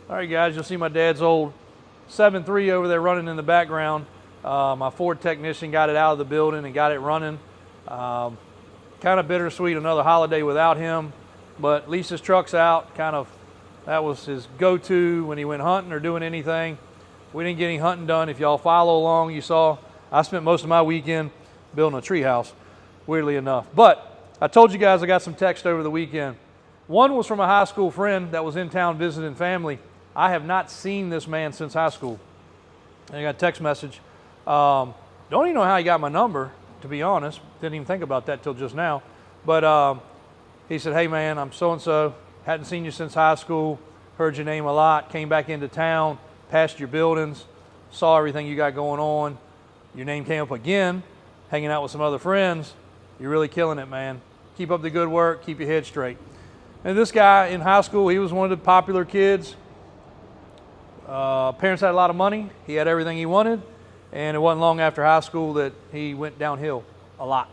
All right, guys, you'll see my dad's old 7.3 over there running in the background. My Ford technician got it out of the building and got it running. Kind of bittersweet, another holiday without him, but at least his truck's out. That was his go-to when he went hunting or doing anything. We didn't get any hunting done. If y'all follow along, you saw I spent most of my weekend building a tree house, weirdly enough. But I told you guys I got some text over the weekend. One was from a high school friend that was in town visiting family. I have not seen this man since high school. And I got a text message. Don't even know how he got my number, to be honest. Didn't even think about that till just now. But he said, hey man, I'm so-and-so. Hadn't seen you since high school. Heard your name a lot. Came back into town, passed your buildings, saw everything you got going on. Your name came up again, hanging out with some other friends. You're really killing it, man. Keep up the good work. Keep your head straight. And this guy in high school, he was one of the popular kids. Parents had a lot of money. He had everything he wanted. And it wasn't long after high school that he went downhill a lot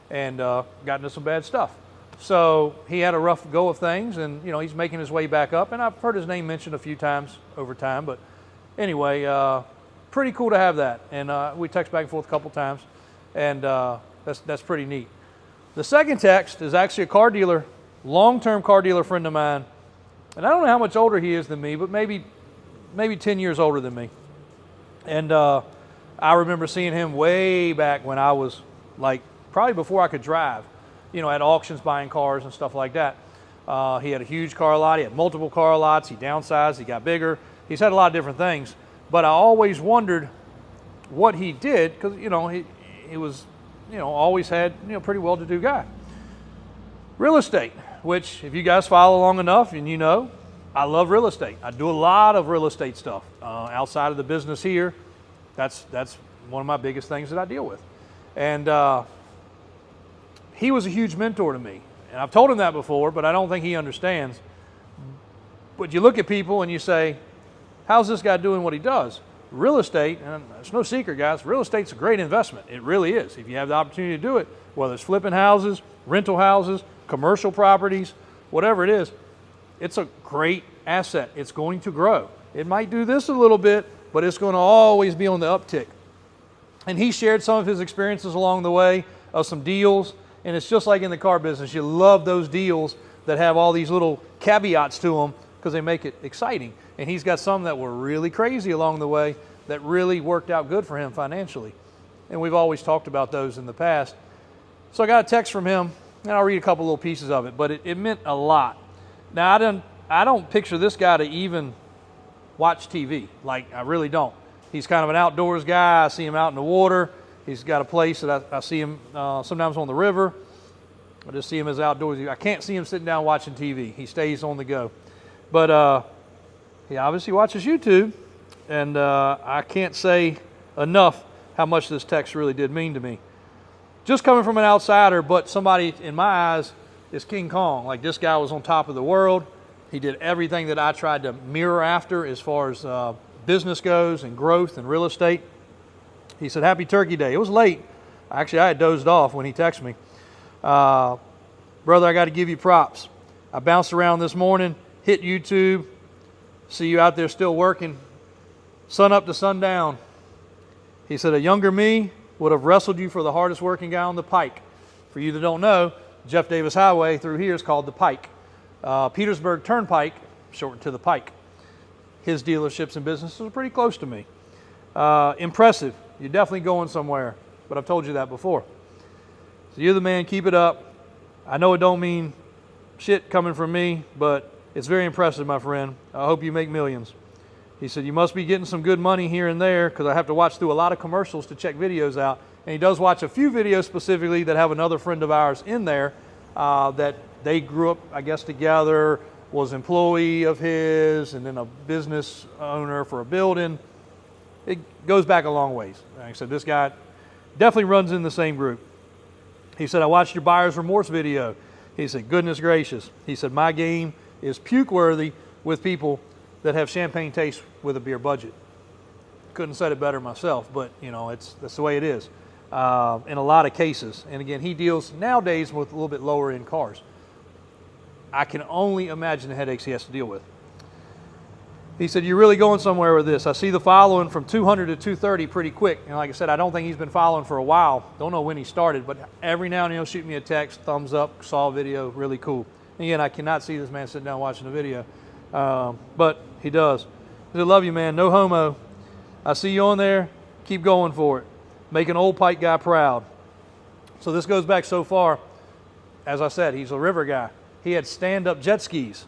and got into some bad stuff. So he had a rough go of things, and you know, he's making his way back up. And I've heard his name mentioned a few times over time. But anyway, pretty cool to have that. And we text back and forth a couple times, and that's pretty neat. The second text is actually a car dealer, long-term car dealer friend of mine. And I don't know how much older he is than me, but maybe 10 years older than me. And I remember seeing him way back when I was like, probably before I could drive, you know, at auctions buying cars and stuff like that. He had a huge car lot. He had multiple car lots. He downsized. He got bigger. He's had a lot of different things. But I always wondered what he did, because, you know, he was, you know, always had, you know, pretty well-to-do guy. Real estate, which if you guys follow long enough and you know, I love real estate. I do a lot of real estate stuff outside of the business here. That's one of my biggest things that I deal with. And he was a huge mentor to me. And I've told him that before, but I don't think he understands. But you look at people and you say, how's this guy doing what he does? Real estate, and it's no secret, guys, real estate's a great investment. It really is. If you have the opportunity to do it, whether it's flipping houses, rental houses, commercial properties, whatever it is, it's a great asset. It's going to grow. It might do this a little bit, but it's going to always be on the uptick. And he shared some of his experiences along the way of some deals. And it's just like in the car business. You love those deals that have all these little caveats to them because they make it exciting. And he's got some that were really crazy along the way that really worked out good for him financially. And we've always talked about those in the past. So I got a text from him, and I'll read a couple little pieces of it, but it meant a lot. Now, I don't picture this guy to even watch TV. Like, I really don't. He's kind of an outdoors guy. I see him out in the water. He's got a place that I see him sometimes on the river. I just see him as outdoors. I can't see him sitting down watching TV. He stays on the go. But he obviously watches YouTube, and I can't say enough how much this text really did mean to me. Just coming from an outsider, but somebody in my eyes is King Kong. Like, this guy was on top of the world. He did everything that I tried to mirror after as far as business goes and growth and real estate. He said, Happy Turkey Day. It was late. Actually, I had dozed off when he texted me. Brother, I got to give you props. I bounced around this morning, hit YouTube, see you out there still working, sun up to sundown. He said, a younger me would have wrestled you for the hardest working guy on the Pike. For you that don't know, Jeff Davis Highway through here is called the Pike. Petersburg Turnpike, shortened to the Pike. His dealerships and businesses are pretty close to me. Impressive. You're definitely going somewhere, but I've told you that before. So you're the man, keep it up. I know it don't mean shit coming from me, but it's very impressive, my friend. I hope you make millions. He said, you must be getting some good money here and there, because I have to watch through a lot of commercials to check videos out. And he does watch a few videos specifically that have another friend of ours in there that they grew up, I guess, together, was employee of his, and then a business owner for a building. It goes back a long ways. Like I said, this guy definitely runs in the same group. He said, I watched your buyer's remorse video. He said, goodness gracious. He said, my game is puke-worthy with people that have champagne taste with a beer budget. Couldn't have said it better myself, but you know, that's the way it is in a lot of cases. And again, he deals nowadays with a little bit lower end cars. I can only imagine the headaches he has to deal with. He said, "You're really going somewhere with this. I see the following from 200 to 230 pretty quick." And like I said, I don't think he's been following for a while. Don't know when he started, but every now and then he'll shoot me a text, thumbs up, saw a video, really cool. And again, I cannot see this man sitting down watching the video, but he does. He said, "Love you, man. No homo. I see you on there. Keep going for it. Make an old Pike guy proud." So this goes back so far. As I said, he's a river guy. He had stand-up jet skis.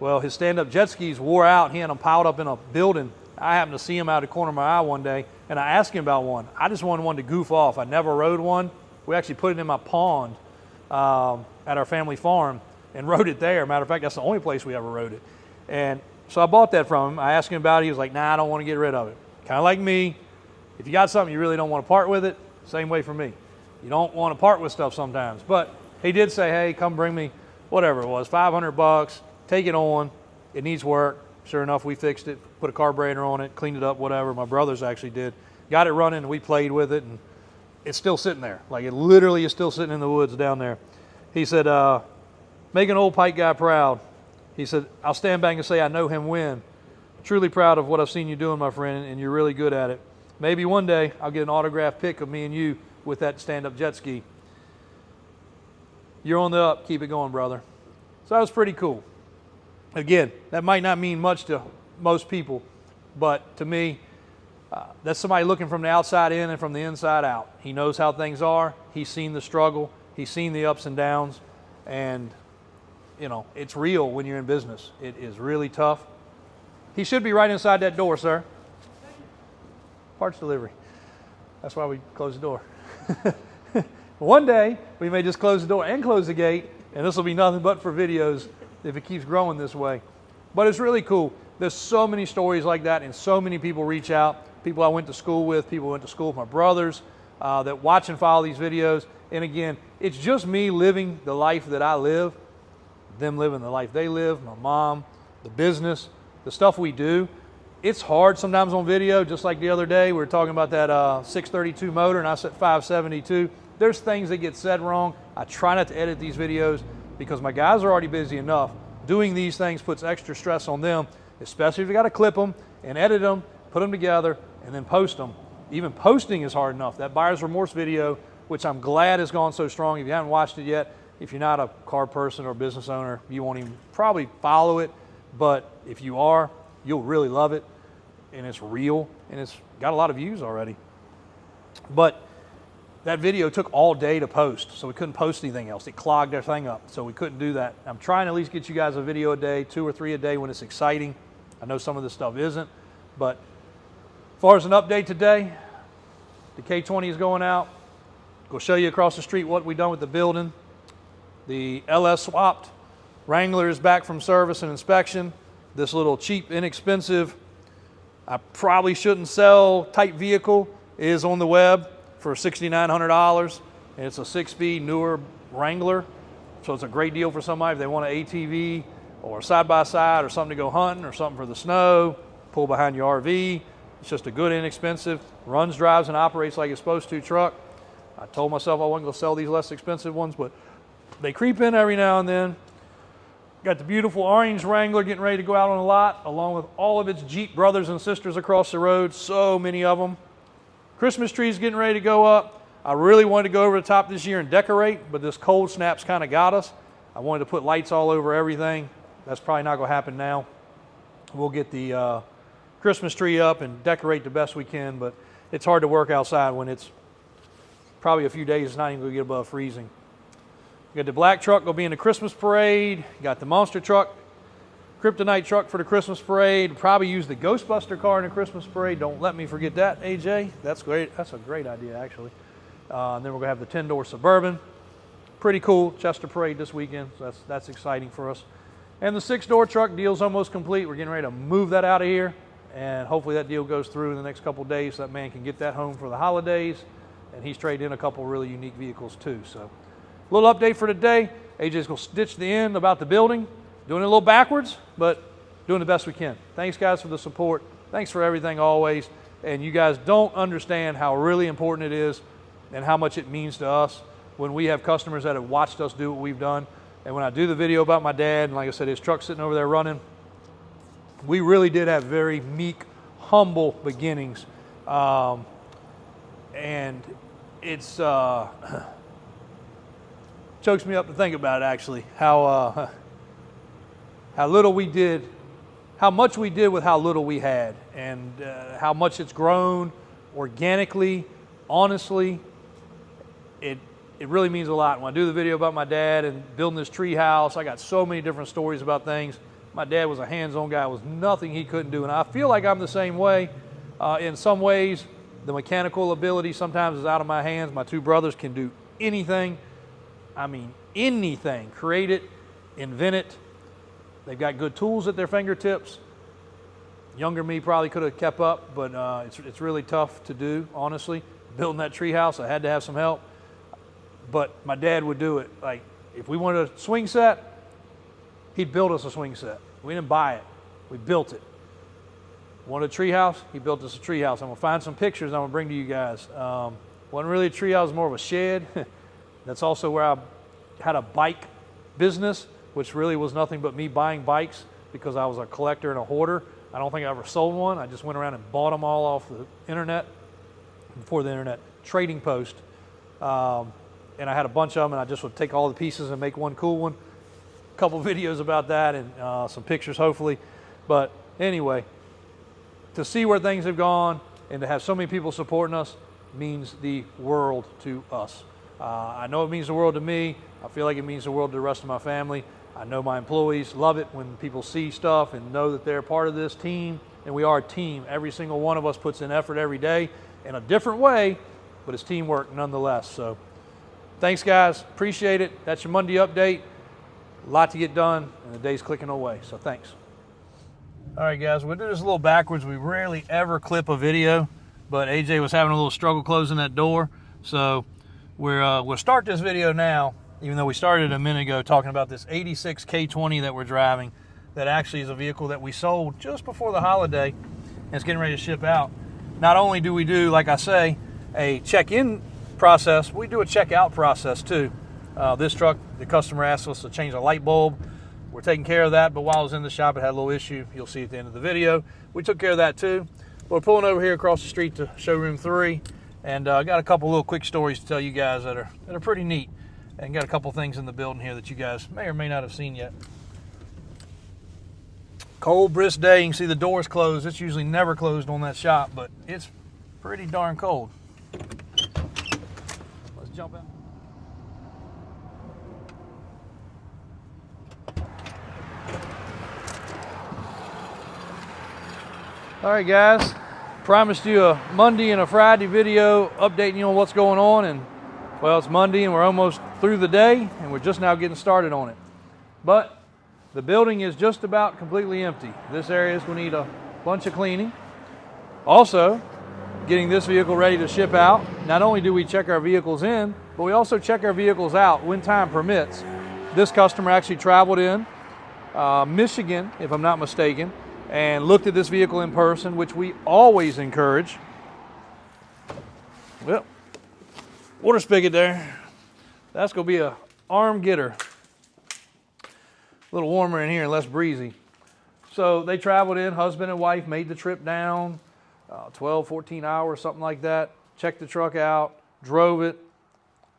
Well, his stand-up jet skis wore out. He had them piled up in a building. I happened to see him out of the corner of my eye one day, and I asked him about one. I just wanted one to goof off. I never rode one. We actually put it in my pond at our family farm and rode it there. Matter of fact, that's the only place we ever rode it. And so I bought that from him. I asked him about it. He was like, "Nah, I don't want to get rid of it." Kind of like me. If you got something you really don't want to part with it, same way for me. You don't want to part with stuff sometimes. But he did say, "Hey, come bring me whatever it was, $500. Take it on. It needs work." Sure enough, we fixed it, put a carburetor on it, cleaned it up, whatever. My brothers actually did. Got it running, and we played with it, and it's still sitting there. Like, it literally is still sitting in the woods down there. He said, "Make an old Pike guy proud." He said, "I'll stand back and say I know him when. Truly proud of what I've seen you doing, my friend, and you're really good at it. Maybe one day I'll get an autographed pic of me and you with that stand-up jet ski. You're on the up. Keep it going, brother." So that was pretty cool. Again, that might not mean much to most people, but to me, that's somebody looking from the outside in and from the inside out. He knows how things are. He's seen the struggle. He's seen the ups and downs, and you know, it's real when you're in business. It is really tough. He should be right inside that door, sir. Parts delivery. That's why we close the door. One day, we may just close the door and close the gate, and this will be nothing but for videos if it keeps growing this way. But it's really cool. There's so many stories like that, and so many people reach out. People I went to school with, people who went to school with my brothers that watch and follow these videos. And again, it's just me living the life that I live, them living the life they live, my mom, the business, the stuff we do. It's hard sometimes on video, just like the other day, we were talking about that 632 motor, and I said 572. There's things that get said wrong. I try not to edit these videos because my guys are already busy enough. Doing these things puts extra stress on them, especially if you got to clip them and edit them, put them together, and then post them. Even posting is hard enough. That buyer's remorse video, which I'm glad has gone so strong. If you haven't watched it yet, if you're not a car person or a business owner, you won't even probably follow it. But if you are, you'll really love it. And it's real, and it's got a lot of views already. But that video took all day to post, so we couldn't post anything else. It clogged everything up, so we couldn't do that. I'm trying to at least get you guys a video a day, 2 or 3 a day when it's exciting. I know some of this stuff isn't, but as far as an update today, the K20 is going out. Go show you across the street what we've done with the building. The LS swapped. Wrangler is back from service and inspection. This little cheap, inexpensive, I probably shouldn't sell type vehicle is on the web for $6,900. And it's a 6-speed newer Wrangler. So it's a great deal for somebody if they want an ATV or a side-by-side or something to go hunting or something for the snow, pull behind your RV. It's just a good, inexpensive, runs, drives, and operates like it's supposed to truck. I told myself I wasn't going to sell these less expensive ones, but they creep in every now and then. Got the beautiful orange Wrangler getting ready to go out on the lot, along with all of its Jeep brothers and sisters across the road, so many of them. Christmas trees getting ready to go up. I really wanted to go over the top this year and decorate, but this cold snap's kind of got us. I wanted to put lights all over everything. That's probably not going to happen now. We'll get the Christmas tree up and decorate the best we can, but it's hard to work outside when it's probably a few days, it's not even going to get above freezing. Got the black truck going to be in the Christmas parade. Got the monster truck, kryptonite truck for the Christmas parade. Probably use the Ghostbuster car in the Christmas parade. Don't let me forget that, AJ. That's great. That's a great idea, actually. And then we're going to have the 10-door Suburban. Pretty cool. Chester parade this weekend. So that's exciting for us. And the 6-door truck deal's almost complete. We're getting ready to move that out of here. And hopefully that deal goes through in the next couple of days so that man can get that home for the holidays. And he's traded in a couple really unique vehicles too. So a little update for today. AJ's going to stitch the end about the building. Doing it a little backwards, but doing the best we can. Thanks, guys, for the support. Thanks for everything always. And you guys don't understand how really important it is and how much it means to us when we have customers that have watched us do what we've done. And when I do the video about my dad, and like I said, his truck's sitting over there running, we really did have very meek, humble beginnings. And it's chokes me up to think about it, actually, how little we did, how much we did with how little we had, and how much it's grown organically, honestly. It really means a lot. When I do the video about my dad and building this tree house, I got so many different stories about things. My dad was a hands-on guy. There was nothing he couldn't do, and I feel like I'm the same way. In some ways, the mechanical ability sometimes is out of my hands. My two brothers can do anything. I mean, anything. Create it, invent it. They've got good tools at their fingertips. Younger me probably could have kept up, but it's really tough to do, honestly. Building that tree house, I had to have some help. But my dad would do it. Like, if we wanted a swing set, he'd build us a swing set. We didn't buy it. We built it. Wanted a tree house? He built us a tree house. I'm going to find some pictures I'm going to bring to you guys. Wasn't really a tree house, more of a shed. That's also where I had a bike business, which really was nothing but me buying bikes because I was a collector and a hoarder. I don't think I ever sold one. I just went around and bought them all off the internet, before the internet, Trading Post. And I had a bunch of them, and I just would take all the pieces and make one cool one. A couple videos about that and some pictures, hopefully. But anyway, to see where things have gone and to have so many people supporting us means the world to us. I know it means the world to me. I feel like it means the world to the rest of my family. I know my employees love it when people see stuff and know that they're part of this team, and we are a team. Every single one of us puts in effort every day in a different way, but it's teamwork nonetheless. So thanks, guys. Appreciate it. That's your Monday update. A lot to get done, and the day's clicking away, so thanks. All right, guys, we'll do this a little backwards. We rarely ever clip a video, but AJ was having a little struggle closing that door, so we'll start this video now, even though we started a minute ago talking about this 86 K20 that we're driving. That actually is a vehicle that we sold just before the holiday, and it's getting ready to ship out. Not only do we do, like I say, a check-in process, we do a check-out process too. This truck, the customer asked us to change a light bulb. We're taking care of that, but while I was in the shop, it had a little issue. You'll see at the end of the video. We took care of that too. We're pulling over here across the street to showroom 3, and I got a couple little quick stories to tell you guys that are pretty neat, and got a couple things in the building here that you guys may or may not have seen yet. Cold, brisk day. You can see the doors closed. It's usually never closed on that shop, but it's pretty darn cold. Let's jump out. All right, guys, promised you a Monday and a Friday video updating you on what's going on, and well, it's Monday and we're almost through the day and we're just now getting started on it. But the building is just about completely empty. This area is going to need a bunch of cleaning. Also, getting this vehicle ready to ship out. Not only do we check our vehicles in, but we also check our vehicles out when time permits. This customer actually traveled in Michigan, if I'm not mistaken, and looked at this vehicle in person, which we always encourage. Well, water spigot there. That's going to be a arm getter. A little warmer in here and less breezy. So they traveled in, husband and wife made the trip down, 12, 14 hours, something like that. Checked the truck out, drove it,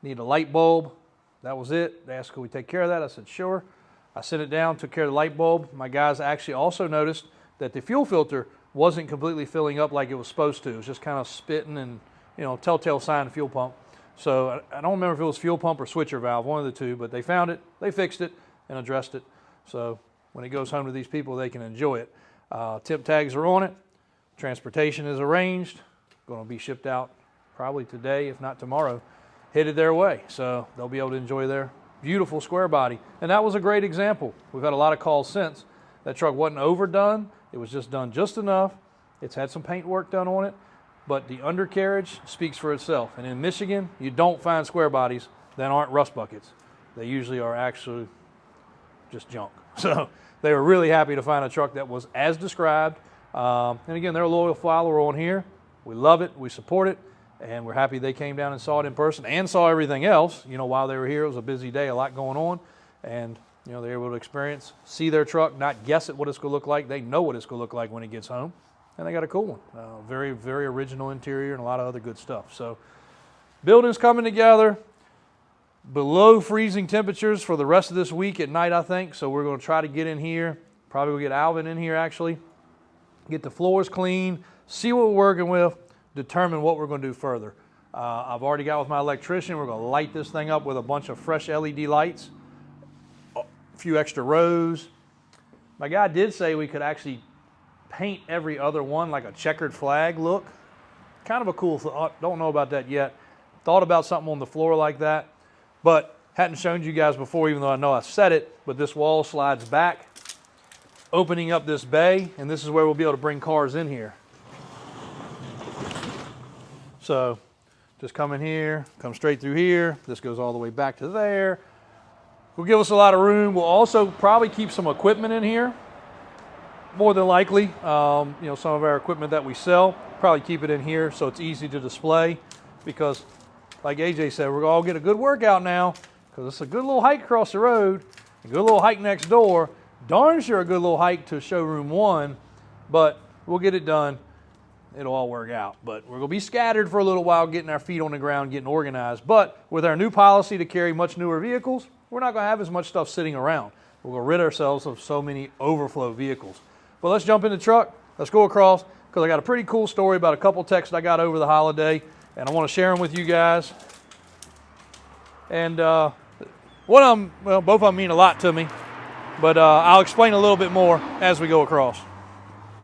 needed a light bulb. That was it. They asked, could we take care of that? I said, sure. I sent it down, took care of the light bulb. My guys actually also noticed that the fuel filter wasn't completely filling up like it was supposed to. It was just kind of spitting and, telltale sign of fuel pump. So I don't remember if it was fuel pump or switcher valve, one of the two, but they found it, they fixed it, and addressed it. So when it goes home to these people, they can enjoy it. Tip tags are on it. Transportation is arranged. Going to be shipped out probably today, if not tomorrow, headed their way. So they'll be able to enjoy their beautiful square body. And that was a great example. We've had a lot of calls since. That truck wasn't overdone. It was just done just enough. It's had some paint work done on it, but the undercarriage speaks for itself. And in Michigan, you don't find square bodies that aren't rust buckets. They usually are actually just junk. So they were really happy to find a truck that was as described. And again, they're a loyal follower on here. We love it, we support it, and we're happy they came down and saw it in person and saw everything else. While they were here, it was a busy day, a lot going on, and You know, they're able to experience, see their truck, not guess at what it's going to look like. They know what it's going to look like when it gets home. And they got a cool one. Very, very original interior and a lot of other good stuff. So building's coming together. Below freezing temperatures for the rest of this week at night, I think. So we're going to try to get in here. Probably we'll get Alvin in here actually. Get the floors clean. See what we're working with. Determine what we're going to do further. I've already got with my electrician. We're going to light this thing up with a bunch of fresh LED lights. A few extra rows. My guy did say we could actually paint every other one like a checkered flag look. Kind of a cool thought. Don't know about that yet. Thought about something on the floor like that, but hadn't shown you guys before, even though I know I said it. But this wall slides back, opening up this bay, and this is where we'll be able to bring cars in here. So just come in here, come straight through here. This goes all the way back to there. Will give us a lot of room. We'll also probably keep some equipment in here. More than likely, you know, some of our equipment that we sell, probably keep it in here so it's easy to display, because like AJ said, we're all get a good workout now, because it's a good little hike across the road, a good little hike next door, darn sure a good little hike to showroom 1, but we'll get it done. It'll all work out. But we're going to be scattered for a little while, getting our feet on the ground, getting organized. But with our new policy to carry much newer vehicles, we're not going to have as much stuff sitting around. We're going to rid ourselves of so many overflow vehicles. Well, let's jump in the truck. Let's go across, because I got a pretty cool story about a couple texts I got over the holiday, and I want to share them with you guys. And one of them, well, both of them mean a lot to me, but I'll explain a little bit more as we go across.